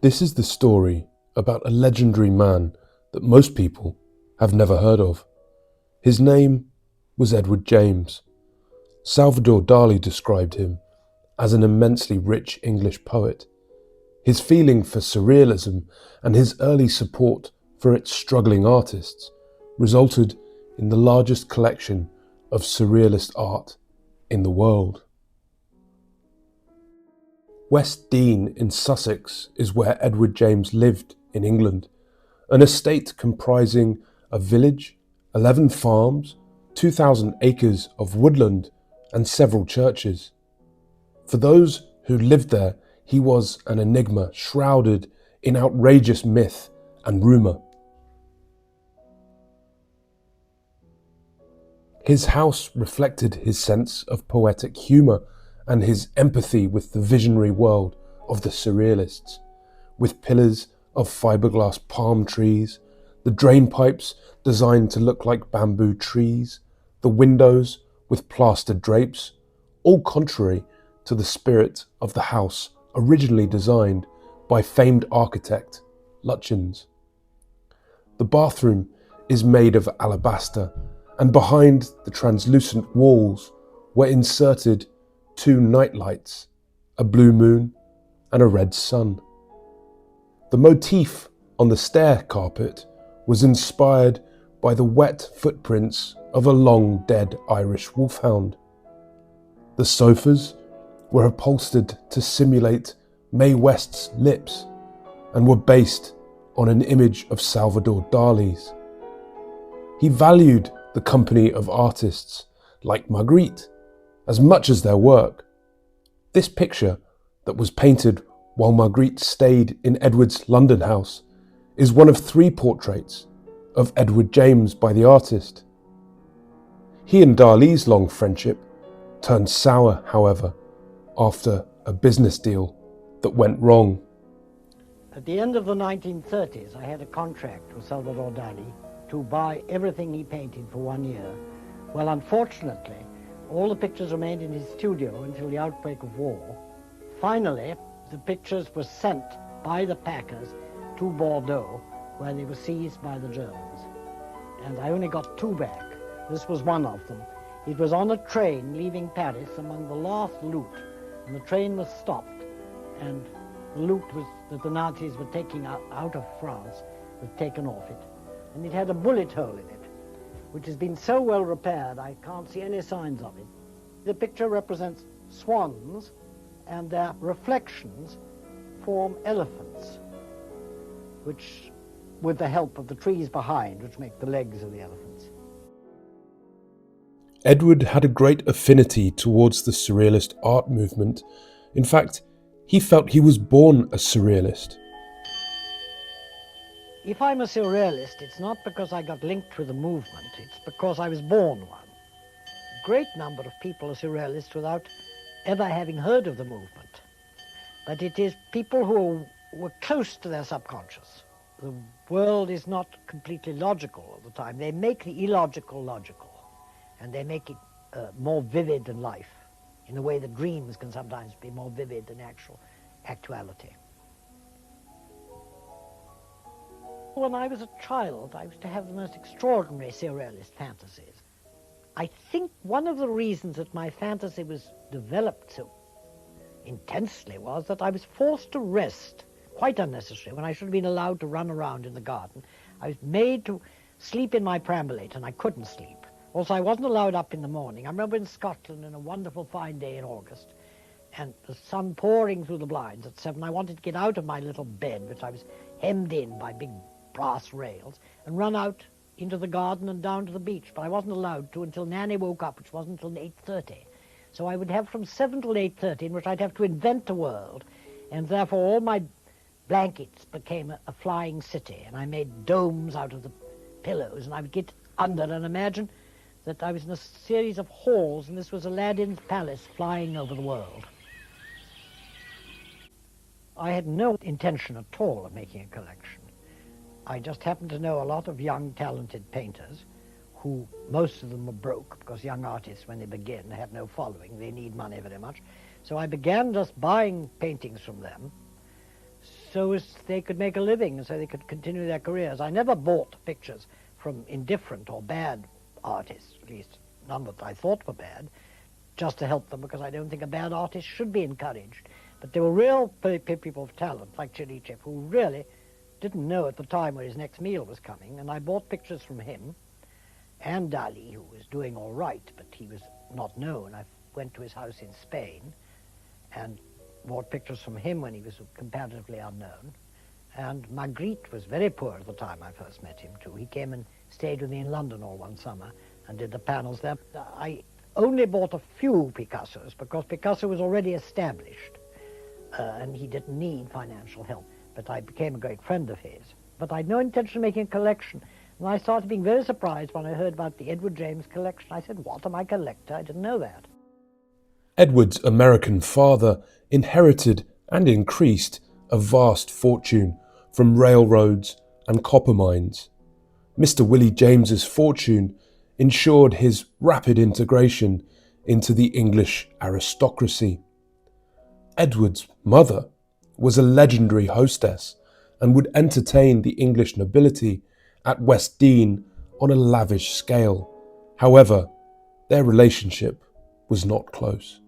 This is the story about a legendary man that most people have never heard of. His name was Edward James. Salvador Dali described him as an immensely rich English poet. His feeling for Surrealism and his early support for its struggling artists resulted in the largest collection of Surrealist art in the world. West Dean in Sussex is where Edward James lived in England, an estate comprising a village, 11 farms, 2,000 acres of woodland and several churches. For those who lived there, he was an enigma shrouded in outrageous myth and rumour. His house reflected his sense of poetic humour and his empathy with the visionary world of the Surrealists, with pillars of fiberglass palm trees, the drain pipes designed to look like bamboo trees, the windows with plastered drapes, all contrary to the spirit of the house originally designed by famed architect Lutyens. The bathroom is made of alabaster, and behind the translucent walls were inserted 2 nightlights, a blue moon and a red sun. The motif on the stair carpet was inspired by the wet footprints of a long dead Irish wolfhound. The sofas were upholstered to simulate Mae West's lips and were based on an image of Salvador Dali's. He valued the company of artists like Magritte as much as their work. This picture that was painted while Magritte stayed in Edward's London house is one of 3 portraits of Edward James by the artist. He and Dali's long friendship turned sour, however, after a business deal that went wrong. At the end of the 1930s, I had a contract with Salvador Dali to buy everything he painted for 1 year. Well, unfortunately, all the pictures remained in his studio until the outbreak of war. Finally, the pictures were sent by the packers to Bordeaux, where they were seized by the Germans. And I only got 2 back. This was one of them. It was on a train leaving Paris among the last loot, and the train was stopped, and the loot that the Nazis were taking out of France was taken off it. And it had a bullet hole in it, which has been so well repaired I can't see any signs of it. The picture represents swans, and their reflections form elephants, which, with the help of the trees behind, which make the legs of the elephants. Edward had a great affinity towards the Surrealist art movement. In fact, he felt he was born a Surrealist. If I'm a Surrealist, it's not because I got linked with the movement, it's because I was born one. A great number of people are Surrealists without ever having heard of the movement. But it is people who were close to their subconscious. The world is not completely logical all the time. They make the illogical logical, and they make it more vivid than life, in the way that dreams can sometimes be more vivid than actuality. When I was a child, I used to have the most extraordinary Surrealist fantasies. I think one of the reasons that my fantasy was developed so intensely was that I was forced to rest, quite unnecessary, when I should have been allowed to run around in the garden. I was made to sleep in my perambulate, and I couldn't sleep. Also, I wasn't allowed up in the morning. I remember in Scotland on a wonderful fine day in August, and the sun pouring through the blinds at 7. I wanted to get out of my little bed, which I was hemmed in by big brass rails, and run out into the garden and down to the beach, but I wasn't allowed to until Nanny woke up, which wasn't until 8:30. So I would have from 7 till 8:30, in which I'd have to invent a world, and therefore all my blankets became a flying city, and I made domes out of the pillows, and I would get under and imagine that I was in a series of halls, and this was Aladdin's palace flying over the world. I had no intention at all of making a collection. I just happened to know a lot of young, talented painters who, most of them were broke, because young artists, when they begin, have no following. They need money very much. So I began just buying paintings from them, so as they could make a living and so they could continue their careers. I never bought pictures from indifferent or bad artists, at least none that I thought were bad, just to help them, because I don't think a bad artist should be encouraged. But there were real people of talent, like Cherichev, who really didn't know at the time where his next meal was coming, and I bought pictures from him and Dali, who was doing all right, but he was not known. I went to his house in Spain and bought pictures from him when he was comparatively unknown. And Magritte was very poor at the time I first met him, too. He came and stayed with me in London all one summer and did the panels there. I only bought a few Picassos because Picasso was already established and he didn't need financial help. But I became a great friend of his. But I had no intention of making a collection. And I started being very surprised when I heard about the Edward James collection. I said, what, am I a collector? I didn't know that. Edward's American father inherited and increased a vast fortune from railroads and copper mines. Mr. Willie James's fortune ensured his rapid integration into the English aristocracy. Edward's mother was a legendary hostess and would entertain the English nobility at West Dean on a lavish scale. However, their relationship was not close.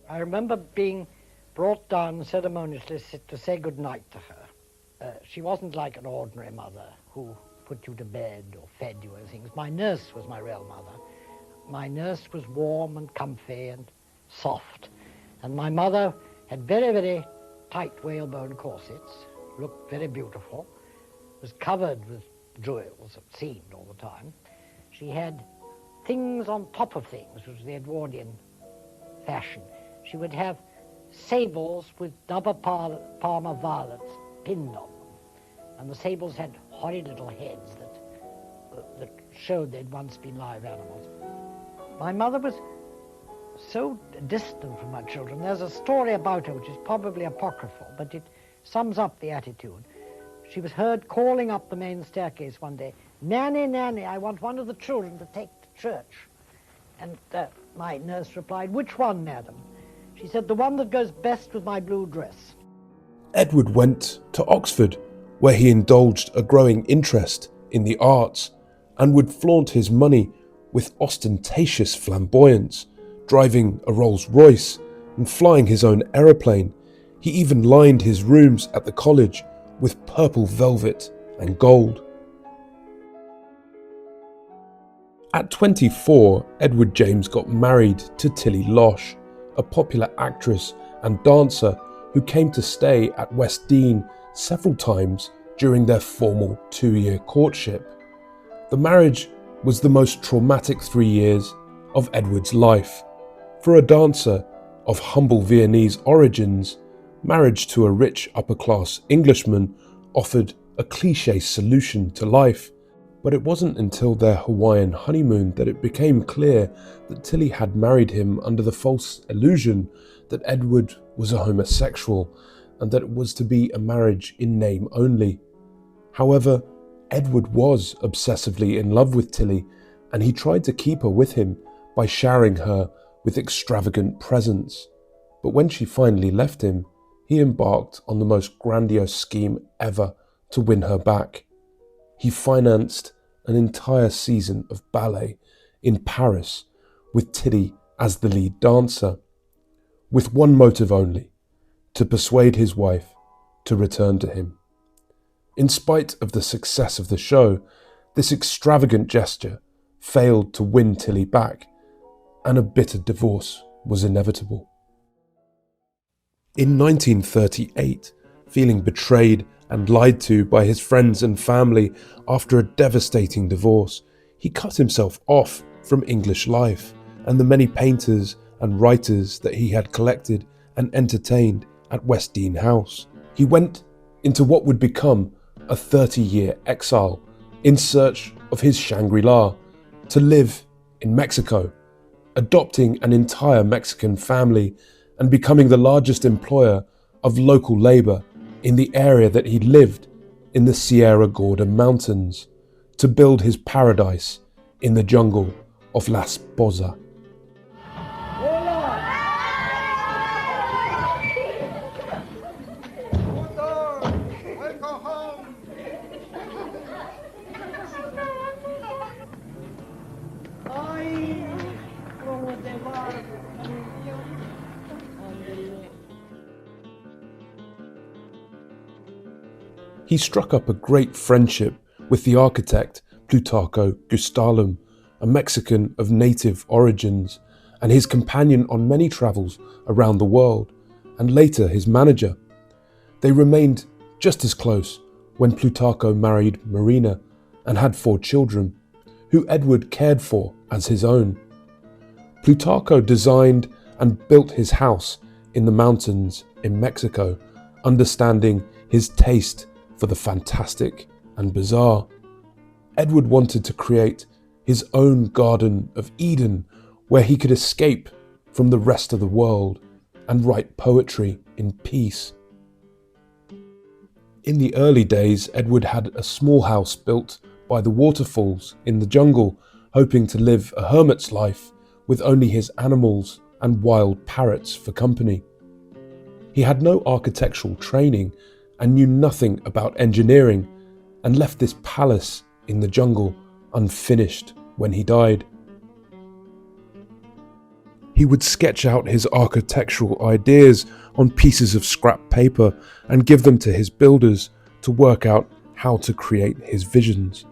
I remember being brought down ceremoniously to say goodnight to her. She wasn't like an ordinary mother who put you to bed or fed you and things. My nurse was my real mother. My nurse was warm and comfy and soft. And my mother had very, very tight whalebone corsets, looked very beautiful, was covered with jewels, it seemed all the time. She had things on top of things, which was the Edwardian fashion. She would have sables with double Parma violets pinned on them. And the sables had horrid little heads that showed they'd once been live animals. My mother was so distant from her children. There's a story about her which is probably apocryphal, but it sums up the attitude. She was heard calling up the main staircase one day, "Nanny, Nanny, I want one of the children to take to church." And my nurse replied, "Which one, madam?" She said, "The one that goes best with my blue dress." Edward went to Oxford, where he indulged a growing interest in the arts and would flaunt his money with ostentatious flamboyance, driving a Rolls-Royce and flying his own aeroplane. He even lined his rooms at the college with purple velvet and gold. At 24, Edward James got married to Tilly Losh, a popular actress and dancer who came to stay at West Dean several times during their formal 2-year courtship. The marriage was the most traumatic 3 years of Edward's life. For a dancer of humble Viennese origins, marriage to a rich upper-class Englishman offered a cliché solution to life. But it wasn't until their Hawaiian honeymoon that it became clear that Tilly had married him under the false illusion that Edward was a homosexual and that it was to be a marriage in name only. However, Edward was obsessively in love with Tilly, and he tried to keep her with him by showering her with extravagant presents. But when she finally left him, he embarked on the most grandiose scheme ever to win her back. He financed an entire season of ballet in Paris with Tilly as the lead dancer, with one motive only: to persuade his wife to return to him. In spite of the success of the show, this extravagant gesture failed to win Tilly back, and a bitter divorce was inevitable. In 1938, feeling betrayed and lied to by his friends and family after a devastating divorce, he cut himself off from English life and the many painters and writers that he had collected and entertained at West Dean House. He went into what would become a 30-year exile in search of his Shangri-La, to live in Mexico, adopting an entire Mexican family and becoming the largest employer of local labour in the area that he lived in the Sierra Gorda Mountains, to build his paradise in the jungle of Las Bosas. He struck up a great friendship with the architect Plutarco Gustalum, a Mexican of native origins, and his companion on many travels around the world, and later his manager. They remained just as close when Plutarco married Marina and had 4 children, who Edward cared for as his own. Plutarco designed and built his house in the mountains in Mexico, understanding his taste for the fantastic and bizarre. Edward wanted to create his own Garden of Eden where he could escape from the rest of the world and write poetry in peace. In the early days, Edward had a small house built by the waterfalls in the jungle, hoping to live a hermit's life with only his animals and wild parrots for company. He had no architectural training and knew nothing about engineering, and left this palace in the jungle unfinished when he died. He would sketch out his architectural ideas on pieces of scrap paper and give them to his builders to work out how to create his visions.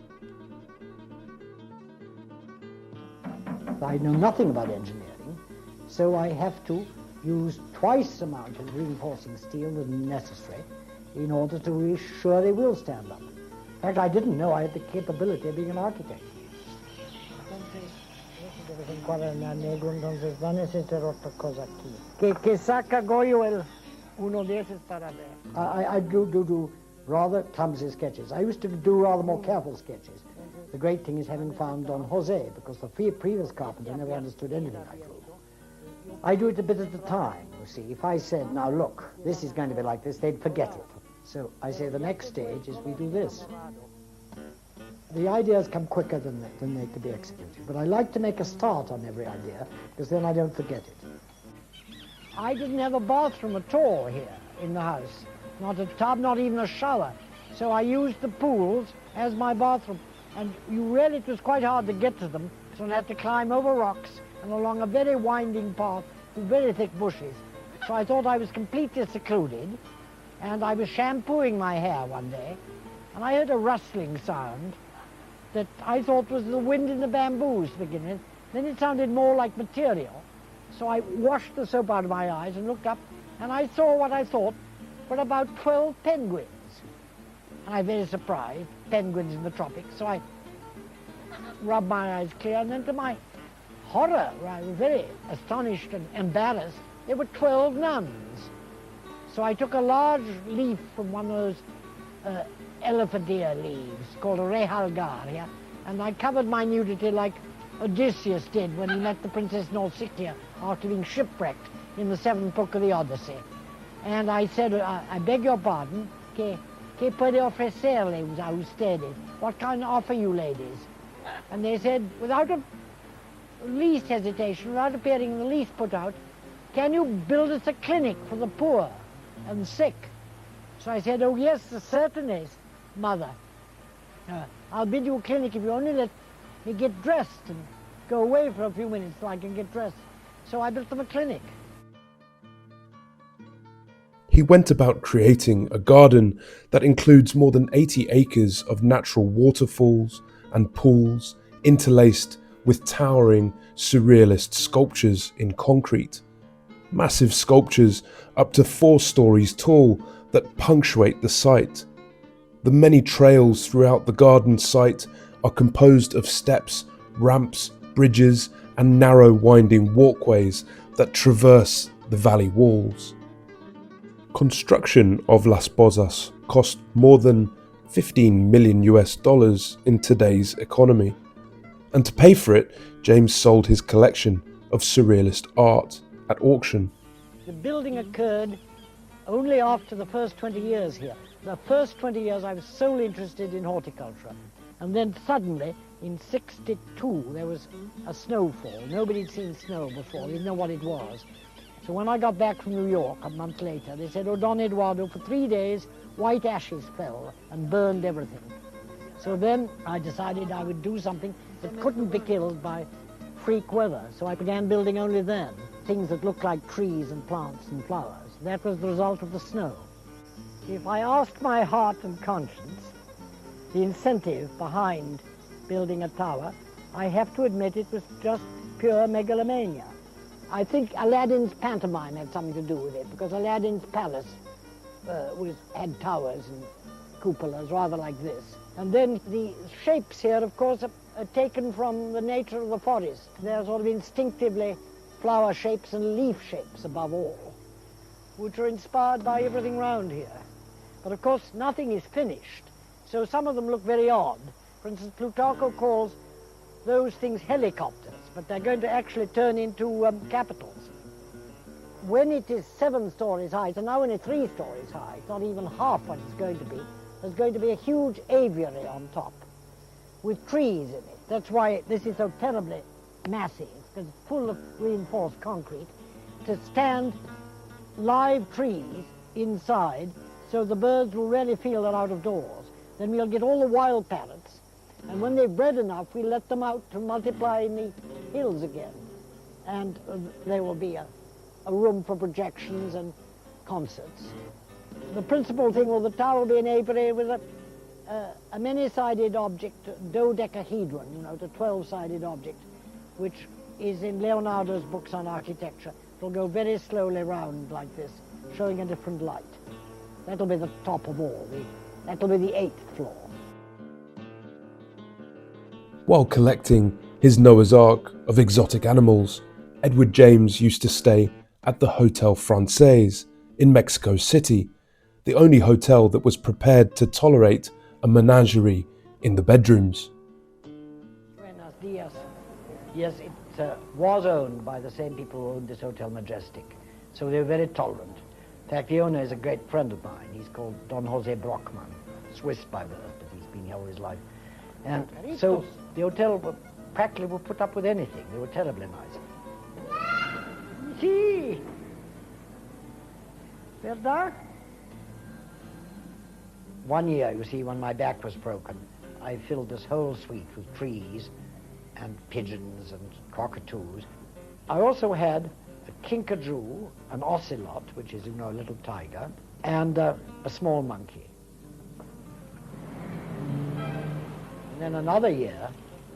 I know nothing about engineering, so I have to use twice the amount of reinforcing steel than necessary in order to be sure they will stand up. In fact, I didn't know I had the capability of being an architect. I do rather clumsy sketches. I used to do rather more careful sketches. The great thing is having found Don Jose, because the previous carpenter never understood anything I drew. I do it a bit at a time, you see. If I said, now look, this is going to be like this, they'd forget it. So I say the next stage is we do this. The ideas come quicker than they could be executed. But I like to make a start on every idea, because then I don't forget it. I didn't have a bathroom at all here in the house. Not a tub, not even a shower. So I used the pools as my bathroom. And it was quite hard to get to them, so I had to climb over rocks and along a very winding path through very thick bushes. So I thought I was completely secluded, and I was shampooing my hair one day, and I heard a rustling sound that I thought was the wind in the bamboos to begin with. Then it sounded more like material. So I washed the soap out of my eyes and looked up, and I saw what I thought were about 12 penguins. And I was very surprised, penguins in the tropics, so I rubbed my eyes clear, and then to my horror, I was very astonished and embarrassed, there were 12 nuns. So I took a large leaf from one of those elephant ear leaves called a rehalgaria, and I covered my nudity like Odysseus did when he met the Princess Nausicaa after being shipwrecked in the 7th book of the Odyssey. And I said, I beg your pardon, que puede ofrecerle a ustedes? What can I offer you ladies? And they said, without the least hesitation, without appearing in the least put out, can you build us a clinic for the poor and sick? So I said, oh yes, certainly, mother. I'll build you a clinic if you only let me get dressed and go away for a few minutes so I can get dressed. So I built them a clinic. He went about creating a garden that includes more than 80 acres of natural waterfalls and pools interlaced with towering surrealist sculptures in concrete. Massive sculptures up to 4 stories tall that punctuate the site. The many trails throughout the garden site are composed of steps, ramps, bridges, and narrow winding walkways that traverse the valley walls. Construction of Las Bosas cost more than $15 million in today's economy. And to pay for it, James sold his collection of surrealist art at auction. The building occurred only after the first 20 years here. The first 20 years I was solely interested in horticulture. And then suddenly, in '62, there was a snowfall. Nobody had seen snow before, they didn't know what it was. So when I got back from New York a month later, they said, oh, Don Eduardo, for 3 days, white ashes fell and burned everything. So then I decided I would do something that couldn't be killed by freak weather. So I began building only then, things that looked like trees and plants and flowers. That was the result of the snow. If I ask my heart and conscience, the incentive behind building a tower, I have to admit it was just pure megalomania. I think Aladdin's pantomime had something to do with it, because Aladdin's palace had towers and cupolas rather like this. And then the shapes here, of course, are taken from the nature of the forest. They're sort of instinctively flower shapes and leaf shapes above all, which are inspired by everything round here. But of course, nothing is finished, so some of them look very odd. For instance, Plutarch calls those things helicopters, but they're going to actually turn into capitals. When it is 7 stories high, so now only 3 stories high, it's not even half what it's going to be, there's going to be a huge aviary on top with trees in it. That's why this is so terribly massive, because it's full of reinforced concrete, to stand live trees inside so the birds will really feel they're out of doors. Then we'll get all the wild parrots, and when they've bred enough, we'll let them out to multiply in the hills again. And there will be a room for projections and concerts. The principal thing, the tower will be an apiary with a many-sided object, dodecahedron, you know, the 12-sided object, which is in Leonardo's books on architecture. It'll go very slowly round like this, showing a different light. That'll be the top of all. That'll be the 8th floor. While collecting his Noah's Ark of exotic animals, Edward James used to stay at the Hotel Francais in Mexico City, the only hotel that was prepared to tolerate a menagerie in the bedrooms. Buenos dias. Yes, it was owned by the same people who owned this Hotel Majestic, so they were very tolerant. In fact, the owner is a great friend of mine. He's called Don Jose Brockman, Swiss by birth, but he's been here all his life. And so the hotel practically would put up with anything. They were terribly nice. Sí. ¿Verdad? One year, you see, when my back was broken, I filled this whole suite with trees and pigeons and cockatoos. I also had a kinkajou, an ocelot, which is, you know, a little tiger, and a small monkey. And then another year,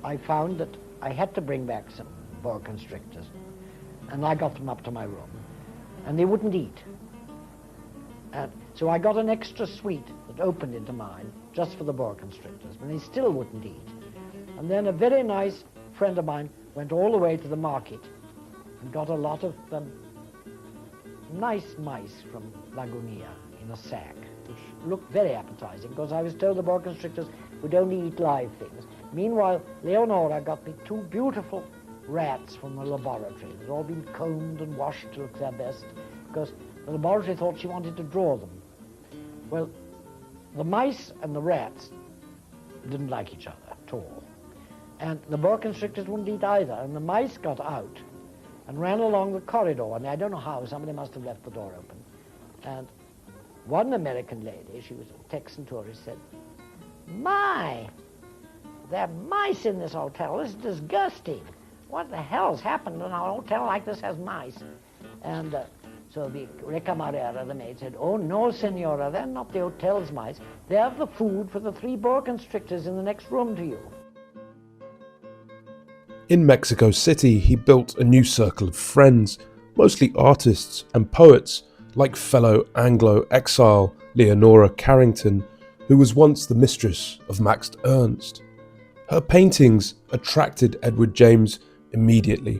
I found that I had to bring back some boa constrictors, and I got them up to my room, and they wouldn't eat. And so I got an extra suite that opened into mine just for the boa constrictors, but they still wouldn't eat. And then a very nice friend of mine went all the way to the market and got a lot of nice mice from Lagunia in a sack, which looked very appetizing, because I was told the boa constrictors would only eat live things. Meanwhile, Leonora got me 2 beautiful rats from the laboratory. They'd all been combed and washed to look their best, because the laboratory thought she wanted to draw them. Well, the mice and the rats didn't like each other at all. And the boa constrictors wouldn't eat either, and the mice got out and ran along the corridor. I mean, I don't know how, somebody must have left the door open. And one American lady, she was a Texan tourist, said, "My, there are mice in this hotel. This is disgusting. What the hell's happened when a hotel like this has mice?" And so the Recamarera, the maid, said, "Oh, no, senora, they're not the hotel's mice. They're the food for the 3 boa constrictors in the next room to you." In Mexico City, he built a new circle of friends, mostly artists and poets, like fellow Anglo exile Leonora Carrington, who was once the mistress of Max Ernst. Her paintings attracted Edward James immediately.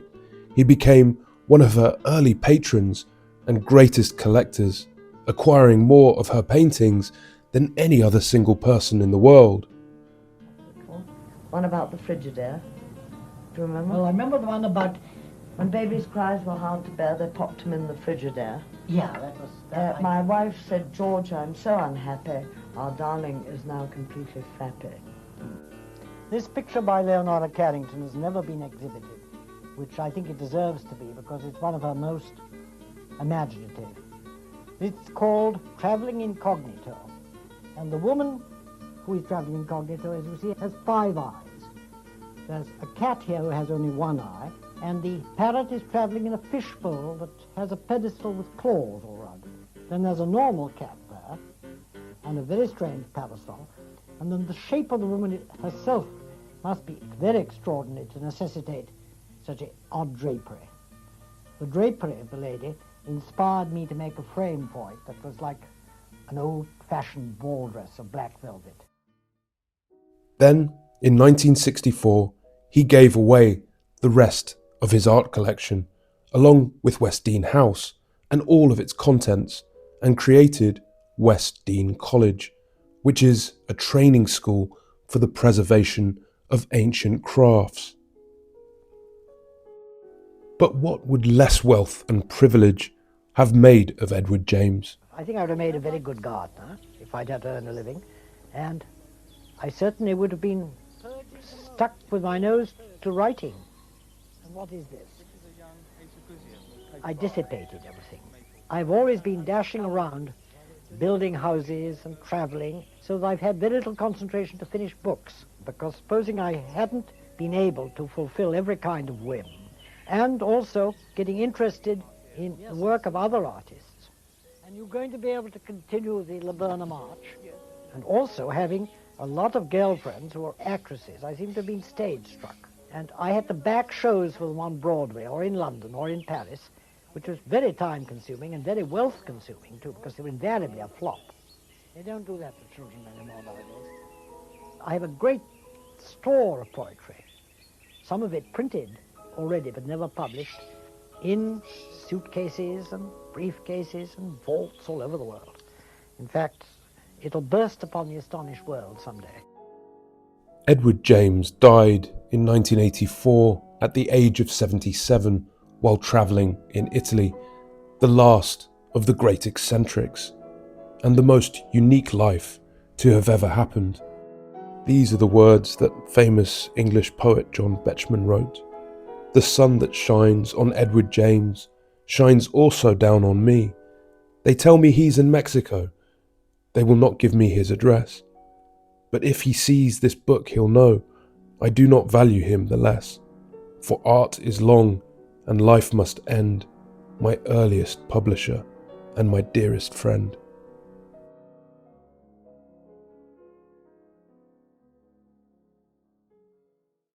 He became one of her early patrons and greatest collectors, acquiring more of her paintings than any other single person in the world. One about the Frigidaire. Do you remember? Well, I remember the one about... When baby's cries were hard to bear, they popped him in the Frigidaire. Yeah, that was... My wife said, "George, I'm so unhappy. Our darling is now completely fappy." This picture by Leonora Carrington has never been exhibited, which I think it deserves to be, because it's one of her most imaginative. It's called Traveling Incognito, and the woman who is traveling incognito, as you see, has 5 eyes. There's a cat here who has only 1 eye, and the parrot is traveling in a fishbowl that has a pedestal with claws all around it. Then there's a normal cat there, and a very strange parasol. And then the shape of the woman herself must be very extraordinary to necessitate such an odd drapery. The drapery of the lady inspired me to make a frame for it that was like an old-fashioned ball dress of black velvet. Then, in 1964, he gave away the rest of his art collection, along with West Dean House and all of its contents, and created West Dean College, which is a training school for the preservation of ancient crafts. But what would less wealth and privilege have made of Edward James? I think I would have made a very good gardener if I'd had to earn a living, and I certainly would have been stuck with my nose to writing. And what is this? I dissipated everything. I've always been dashing around, building houses and traveling, so that I've had very little concentration to finish books, because supposing I hadn't been able to fulfill every kind of whim, and also getting interested in the work of other artists. And you're going to be able to continue the Laburnum Arch, and also having a lot of girlfriends who are actresses. I seem to have been stage struck. And I had to back shows for them on Broadway, or in London, or in Paris, which was very time-consuming and very wealth-consuming, too, because they were invariably a flop. They don't do that to children anymore nowadays. I have a great store of poetry, some of it printed already but never published, in suitcases and briefcases and vaults all over the world. In fact, it'll burst upon the astonished world someday. Edward James died in 1984 at the age of 77 while travelling in Italy, the last of the great eccentrics, and the most unique life to have ever happened. These are the words that famous English poet John Betjeman wrote. The sun that shines on Edward James shines also down on me. They tell me he's in Mexico. They will not give me his address. But if he sees this book, he'll know I do not value him the less. For art is long and life must end, my earliest publisher and my dearest friend.